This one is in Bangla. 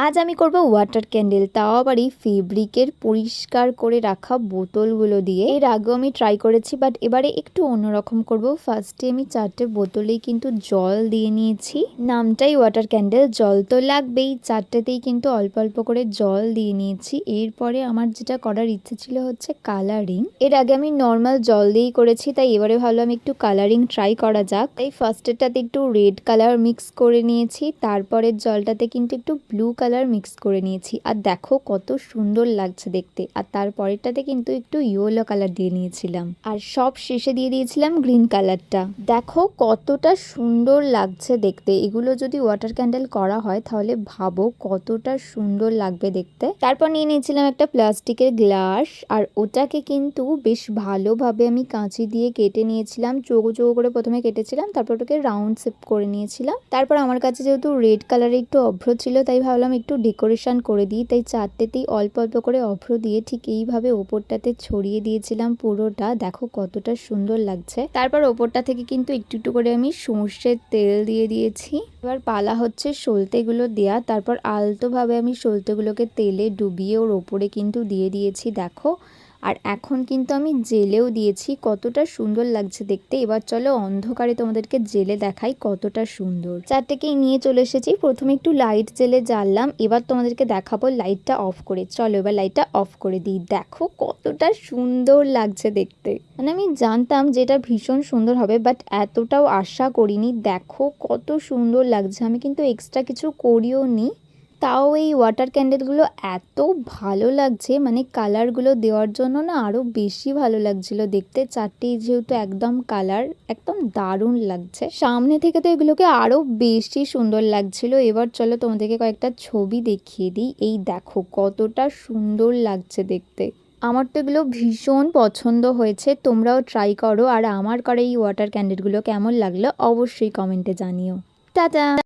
আজ আমি করব ওয়াটার ক্যান্ডেল, তাও আবার এই ফেব্রিকের পরিষ্কার করে রাখা বোতলগুলো দিয়ে। এর আগেও আমি ট্রাই করেছি, বাট এবারে একটু অন্যরকম করব। ফার্স্টে আমি 4টে বোতলেই কিন্তু জল দিয়ে নিয়েছি। নামটাই ওয়াটার ক্যান্ডেল, জল তো লাগবেই। 4টেতেই কিন্তু অল্প অল্প করে জল দিয়ে নিয়েছি। এরপরে আমার যেটা করার ইচ্ছে ছিল হচ্ছে কালারিং। এর আগে আমি নর্মাল জল দিয়েই করেছি, তাই এবারে ভাবলাম একটু কালারিং ট্রাই করা যাক। তাই ফার্স্টেরটাতে একটু রেড কালার মিক্স করে নিয়েছি, তারপরের জলটাতে কিন্তু একটু ব্লু কালার মিক্স করে নিয়েছি। আর দেখো কত সুন্দর লাগছে দেখতে। আর তারপরেরটাতে কিন্তু একটু ইয়েলো কালার দিয়ে নিয়েছিলাম, আর সব শেষে দিয়ে দিয়েছিলাম গ্রিন কালারটা। দেখো কতটা সুন্দর লাগছে দেখতে। এগুলো যদি ওয়াটার ক্যান্ডেল করা হয় তাহলে ভাবো কতটা সুন্দর লাগবে দেখতে। তারপর নিয়ে নিয়েছিলাম একটা প্লাস্টিকের গ্লাস, আর ওটাকে কিন্তু বেশ ভালোভাবে আমি কাঁচি দিয়ে কেটে নিয়েছিলাম। চৌকো চৌকো করে প্রথমে কেটেছিলাম, তারপর ওটাকে রাউন্ড শেপ করে নিয়েছিলাম। তারপর আমার কাছে যেহেতু রেড কালারের একটু অভ্র ছিল, তাই ভাবলাম একটু ডেকোরেশন করে দিই। তাই 4টেতেই অল্প অল্প করে অভ্র দিয়ে ঠিক এইভাবে ওপরটাতে ছড়িয়ে দিয়েছিলাম পুরোটা। দেখো কতটা সুন্দর লাগছে। তারপর ওপরটা থেকে কিন্তু একটু একটু করে আমি সর্ষের তেল দিয়ে দিয়েছি। এবার পালা হচ্ছে সলতেগুলো দেয়া। তারপর আলতোভাবে আমি সলতেগুলোকে তেলে ডুবিয়ে ওর ওপরে কিন্তু দিয়ে দিয়েছি। দেখো, আর এখন কিন্তু আমি জেলেও দিয়েছি। কতটা সুন্দর লাগছে দেখতে। এবার চলো অন্ধকারে তোমাদেরকে জেলে দেখাই কতটা সুন্দর। 4টেকেই নিয়ে চলে এসেছি। প্রথমে একটু লাইট জেলে জ্বাললাম, এবার তোমাদেরকে দেখাবো লাইটটা অফ করে। চলো এবার লাইটটা অফ করে দিই। দেখো কতটা সুন্দর লাগছে দেখতে। মানে আমি জানতাম যে এটা ভীষণ সুন্দর হবে, বাট এতটাও আশা করিনি। দেখো কত সুন্দর লাগছে। আমি কিন্তু এক্সট্রা কিছু করিও নি, তাও এই ওয়াটার ক্যান্ডেলগুলো এত ভালো লাগছে, মানে কালারগুলো দেওয়ার জন্য না আরও বেশি ভালো লাগছিল দেখতে। 4টেই যেহেতু একদম কালার, একদম দারুণ লাগছে। সামনে থেকে তো এগুলোকে আরও বেশি সুন্দর লাগছিল। এবার চলো তোমাদেরকে কয়েকটা ছবি দেখিয়ে দিই। এই দেখো কতটা সুন্দর লাগছে দেখতে। আমার তো এগুলো ভীষণ পছন্দ হয়েছে। তোমরাও ট্রাই করো, আর আমার করা এই ওয়াটার ক্যান্ডেলগুলো কেমন লাগলো অবশ্যই কমেন্টে জানিও। টাটা।